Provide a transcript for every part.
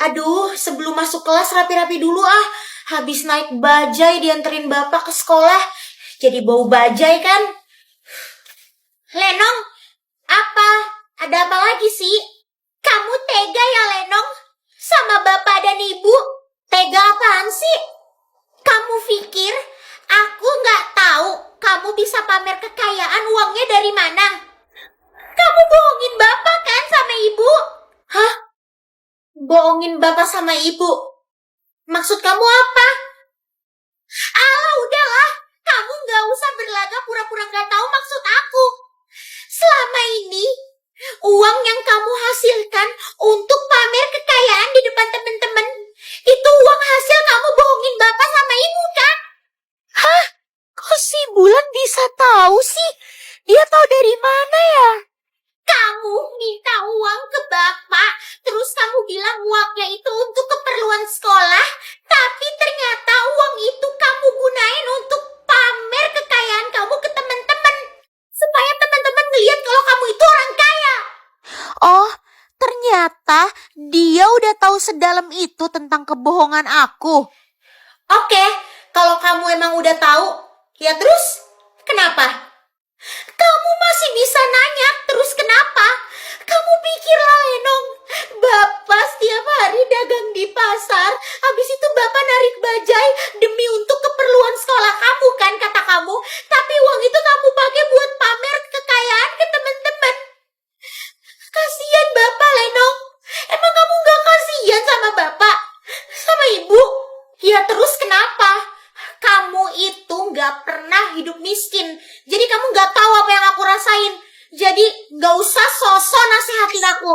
Aduh, sebelum masuk kelas rapi-rapi dulu ah. Habis naik bajai dianterin bapak ke sekolah. Jadi bau bajai kan? Lenong, apa? Ada apa lagi sih? Kamu tega ya Lenong? Sama bapak dan ibu? Tega apaan sih? Kamu pikir aku nggak tahu kamu bisa pamer kekayaan, uangnya dari mana? Kamu bohongin bapak kan sama ibu? Hah? Bohongin bapak sama ibu? Maksud kamu apa? Alah udahlah, kamu nggak usah berlagak pura-pura nggak tahu maksud aku. Selama ini, uang yang kamu hasilkan untuk pamer kekayaan di depan teman-teman, itu uang hasil kamu bohongin bapak sama ibu kan? Hah? Kok si Bulan bisa tahu sih? Dia tahu dari mana ya? Kamu minta uang ke bapak, terus kamu bilang uangnya itu untuk keperluan sekolah, tapi ternyata uang itu kamu gunain untuk pamer kekayaan kamu ke teman-teman, supaya teman-teman ngeliat kalau kamu itu orang kaya. Oh, ternyata dia udah tahu sedalam itu tentang kebohongan aku. Oke, kalau kamu emang udah tahu, ya terus kenapa? Kamu masih bisa nanya terus kenapa? Kamu pikirlah Lenong, bapak setiap hari dagang di pasar, habis itu bapak narik bajai demi untuk keperluan sekolah kamu kan kata kamu, tapi uang itu kamu pakai buat pamer kekayaan ke teman-teman. Kasian bapak Lenong, emang kamu gak kasian sama bapak, sama ibu? Ya terus kenapa? Kamu itu gak pernah hidup miskin, jadi kamu gak tahu apa yang aku rasain. Jadi gak usah sosok nasihatin aku.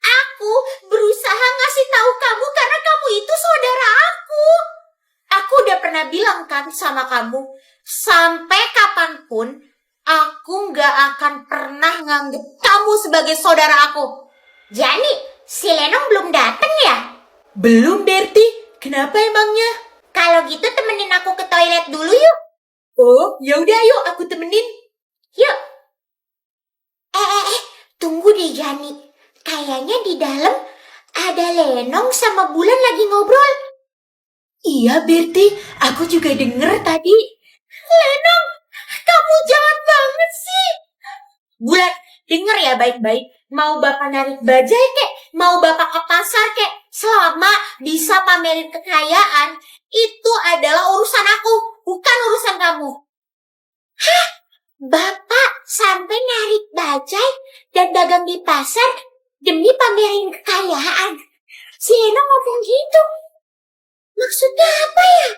Aku berusaha ngasih tahu kamu karena kamu itu saudara aku. Aku udah pernah bilang kan sama kamu, sampai kapanpun aku gak akan pernah nganggep kamu sebagai saudara aku. Jadi si Lenong belum dateng ya? Belum Berti, kenapa emangnya? Kalau gitu temenin aku ke toilet dulu yuk. Oh, yaudah yuk aku temenin. Yuk. Tunggu deh Jani. Kayaknya di dalam ada Lenong sama Bulan lagi ngobrol. Iya Berti, aku juga denger tadi. Lenong, kamu jahat banget sih. Bulan, denger ya baik-baik. Mau bapak narik bajai kek, mau bapak ke pasar kek, selama bisa pamerin kekayaan, itu adalah urusan aku, bukan urusan kamu. Hah? Bapak sampai narik bajai dan dagang di pasar demi pamerin kekayaan? Si Lenong ngomong gitu. Maksudnya apa ya?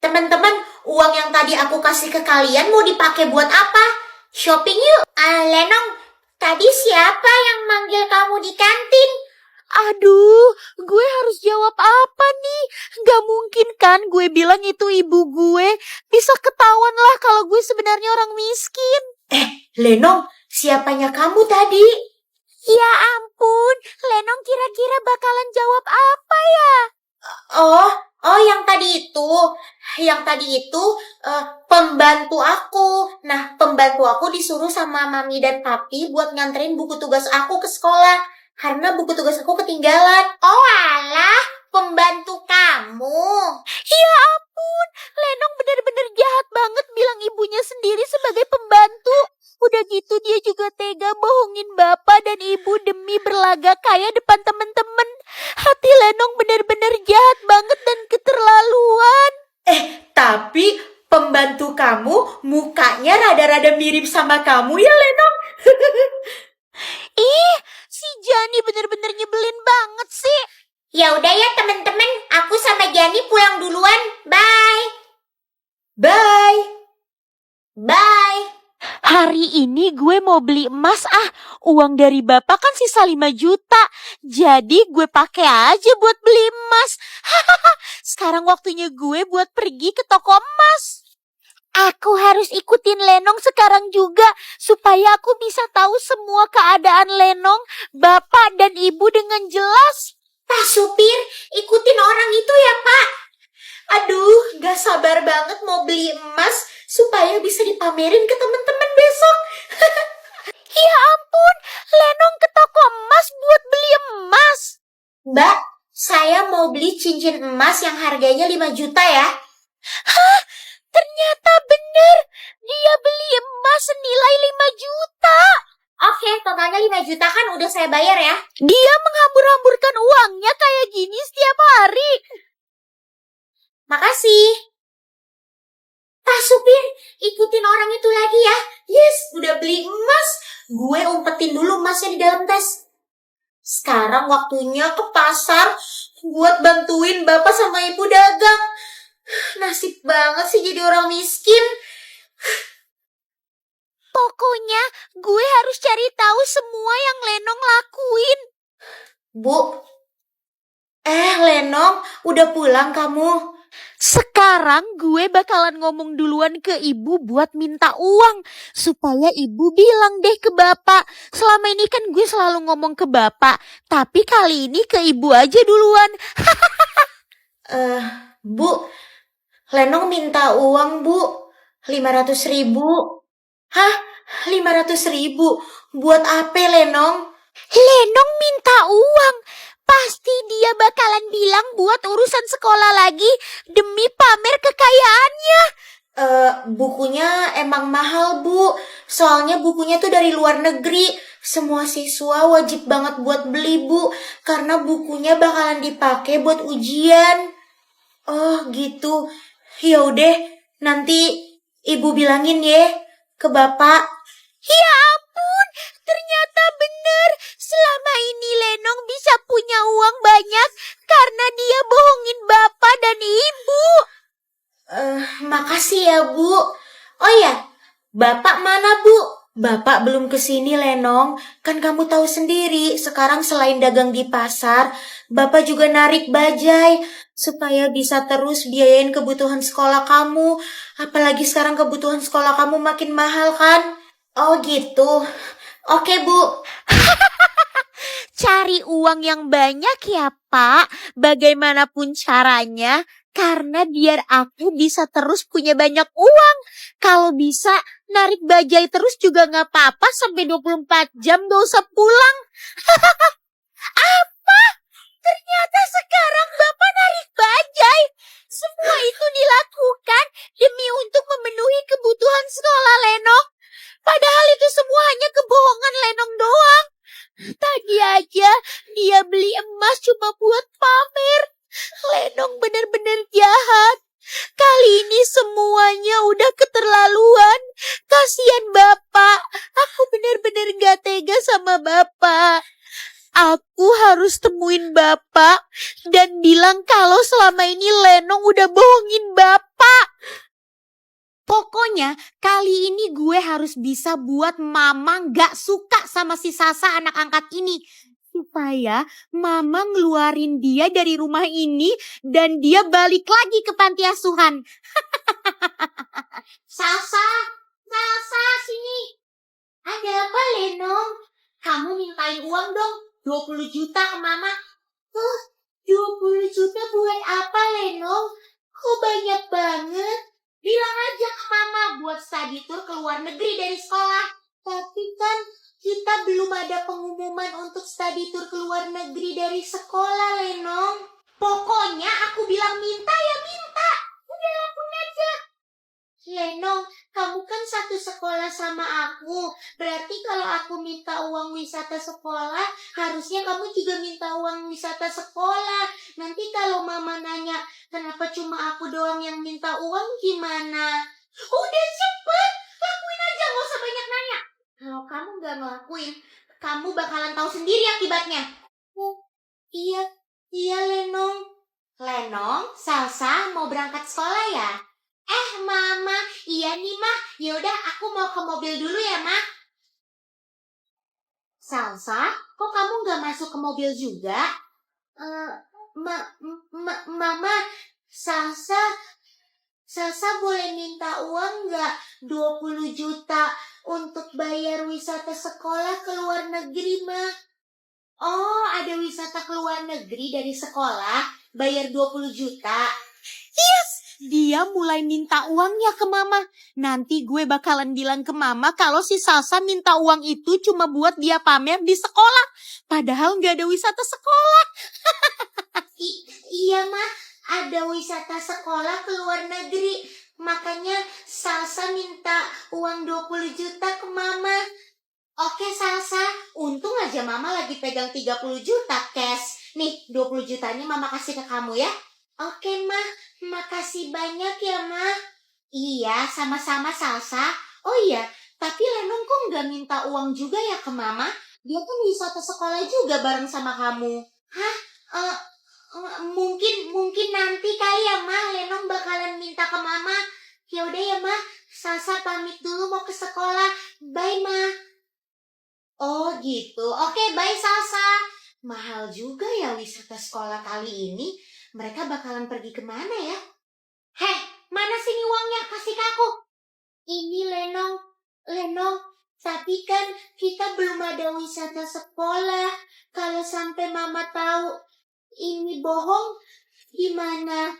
Teman-teman, uang yang tadi aku kasih ke kalian mau dipakai buat apa? Shopping yuk. Lenong, tadi siapa yang manggil kamu di kantin? Aduh, gue harus jawab apa nih? Gak mungkin kan gue bilang itu ibu gue. Bisa ketahuan lah kalau gue sebenarnya orang miskin. Lenong, siapanya kamu tadi? Ya ampun, Lenong kira-kira bakalan jawab apa ya? Oh yang tadi itu. Yang tadi itu pembantu aku. Nah, pembantu aku disuruh sama mami dan papi buat nganterin buku tugas aku ke sekolah. Karena buku tugas aku ketinggalan. Oh alah, pembantu kamu. Ya ampun, Lenong bener-bener jahat banget bilang ibunya sendiri sebagai pembantu. Udah gitu dia juga tega bohongin bapak dan ibu demi berlagak kaya depan temen-temen. Hati Lenong bener-bener jahat banget dan keterlaluan. Tapi pembantu kamu mukanya rada-rada mirip sama kamu ya Lenong. Si Jani bener-bener nyebelin banget sih. Ya udah ya teman-teman, aku sama Jani pulang duluan. Bye. Bye. Bye. Hari ini gue mau beli emas uang dari bapak kan sisa 5 juta. Jadi gue pakai aja buat beli emas. Sekarang waktunya gue buat pergi ke toko emas. Aku harus ikutin Lenong sekarang juga supaya aku bisa tahu semua keadaan Lenong, bapak dan ibu dengan jelas. Pak supir, ikutin orang itu ya Pak. Aduh, gak sabar banget mau beli emas supaya bisa dipamerin ke teman-teman besok. Ya ampun, Lenong ke toko emas Mbak, saya mau beli cincin emas yang harganya 5 juta ya. Ternyata benar, dia beli emas senilai 5 juta. Oke, totalnya 5 juta kan udah saya bayar ya. Dia menghambur-hamburkan uangnya kayak gini setiap hari. Makasih. Pak supir, ikutin orang itu lagi ya. Yes, udah beli emas. Gue umpetin dulu emasnya di dalam tas. Sekarang waktunya ke pasar buat bantuin bapak sama ibu dagang. Nasib banget sih jadi orang miskin. Pokoknya gue harus cari tahu semua yang Lenong lakuin. Bu, Lenong, udah pulang kamu? Sekarang gue bakalan ngomong duluan ke ibu buat minta uang. Supaya ibu bilang deh ke bapak. Selama ini kan gue selalu ngomong ke bapak. Tapi kali ini ke ibu aja duluan. Bu, Lenong minta uang bu, 500.000. Hah? 500.000? Buat apa Lenong? Lenong minta uang. Pasti dia bakalan bilang buat urusan sekolah lagi demi pamer kekayaannya. Bukunya emang mahal bu. Soalnya bukunya tuh dari luar negeri. Semua siswa wajib banget buat beli bu. Karena bukunya bakalan dipakai buat ujian. Oh gitu. Yaudah, nanti ibu bilangin ya ke bapak. Ya ampun, ternyata bener. Selama ini Lenong bisa punya uang banyak karena dia bohongin bapak dan ibu. Makasih ya bu. Oh ya, bapak mana bu? Bapak belum kesini Lenong. Kan kamu tahu sendiri, sekarang selain dagang di pasar, bapak juga narik bajai supaya bisa terus biayain kebutuhan sekolah kamu. Apalagi sekarang kebutuhan sekolah kamu makin mahal kan? Oh gitu. Oke bu. Cari uang yang banyak ya Pak, bagaimanapun caranya, karena biar aku bisa terus punya banyak uang. Kalau bisa narik bajai terus juga gak apa-apa sampai 24 jam gak usah pulang. Apa? Ternyata sekarang Bapak narik bajai. Semua itu dilakukan demi untuk memenuhi kebutuhan sekolah Lenong. Padahal itu semua hanya kebohongan Lenong doang. Tadi aja dia beli emas cuma buat pamer. Lenong benar-benar jahat. Kali ini semuanya udah keterlaluan. Kasihan Bapak. Aku benar-benar gak tega sama Bapak. Aku harus temuin Bapak dan bilang kalau selama ini Lenong udah bohongin Bapak. Pokoknya kali ini gue harus bisa buat Mama gak suka sama si Sasa anak angkat ini. Supaya Mama ngeluarin dia dari rumah ini dan dia balik lagi ke panti asuhan. Salsa, sini. Ada apa Lenong? Kamu mintain uang dong, 20 juta ke mama. 20 juta buat apa Lenong? Kok banyak banget? Bilang aja ke mama buat study tour ke luar negeri dari sekolah. Tapi kan kita belum ada pengumuman untuk study tour ke luar negeri dari sekolah Lenong. Pokoknya aku bilang minta ya minta. Udah lakuin aja. Lenong, kamu kan satu sekolah sama aku. Berarti kalau aku minta uang wisata sekolah, harusnya kamu juga minta uang wisata sekolah. Nanti kalau mama nanya, kenapa cuma aku doang yang minta uang gimana? Udah cepet, lakuin aja, gak usah banyak nanya. Kalau kamu gak ngelakuin, kamu bakalan tahu sendiri akibatnya. Oh, iya Lenong. Lenong, Salsa mau berangkat sekolah ya? Mama, iya nih mah. Yaudah, aku mau ke mobil dulu ya, Ma. Salsa, kok kamu gak masuk ke mobil juga? Mama, Salsa boleh minta uang gak 20 juta untuk bayar wisata sekolah ke luar negeri, Ma? Oh, ada wisata ke luar negeri dari sekolah, bayar 20 juta. Yes, dia mulai minta uangnya ke Mama. Nanti gue bakalan bilang ke Mama kalau si Salsa minta uang itu cuma buat dia pamer di sekolah. Padahal gak ada wisata sekolah. Iya, Ma. Ada wisata sekolah ke luar negeri. Makanya Salsa minta uang 20 juta ke Mama. Oke, Salsa. Untung aja Mama lagi pegang 30 juta cash. Nih, 20 jutanya Mama kasih ke kamu ya. Oke, Ma. Makasih banyak ya, Ma. Iya, sama-sama Salsa. Oh iya, tapi Lenong kok nggak minta uang juga ya ke Mama? Dia kan wisata sekolah juga bareng sama kamu. Hah? Eh, mungkin nanti kali ya, Ma. Lenong bakalan minta ke Mama. Ya udah ya, Ma. Salsa pamit dulu mau ke sekolah. Bye, Ma. Oh gitu. Oke, bye Salsa. Mahal juga ya wisata sekolah kali ini. Mereka bakalan pergi kemana ya? Heh, mana sini uangnya? Kasih ke aku. Ini Lenong. Lenong, tapi kan kita belum ada wisata sekolah. Kalau sampai Mama tahu ini bohong, gimana?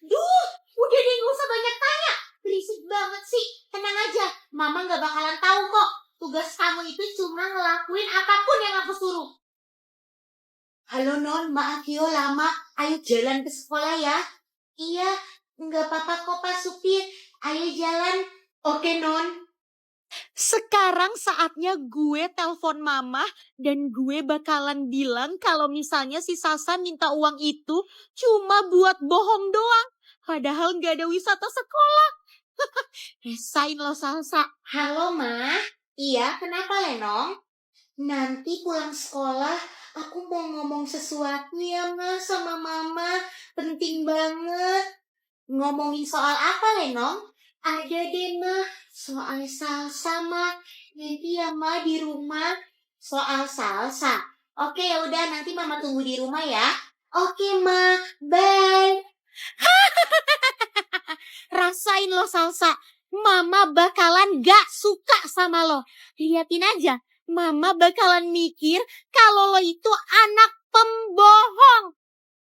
Duh, udah deh gak usah banyak tanya. Berisik banget sih. Tenang aja, Mama gak bakalan tahu kok. Tugas kamu itu cuma ngelakuin apapun yang aku suruh. Halo Non, maaf yo lama. Ayo jalan ke sekolah ya. Iya, nggak apa-apa kok Pak Supir. Ayo jalan. Oke Non. Sekarang saatnya gue telepon mama dan gue bakalan bilang kalau misalnya si Sasa minta uang itu cuma buat bohong doang. Padahal gak ada wisata sekolah. Resain lo Salsa. Halo Ma. Iya, kenapa Lenong? Nanti pulang sekolah aku mau ngomong sesuatu ya Ma sama Mama. Penting banget. Ngomongin soal apa Lenong? Ada deh Ma. Soal salsa Ma. Nanti ya Ma di rumah. Soal salsa. Oke ya udah nanti Mama tunggu di rumah ya. Oke Ma. Bye. Rasain lo Salsa. Mama bakalan gak suka sama lo. Liatin aja. Mama bakalan mikir kalau lo itu anak pembohong.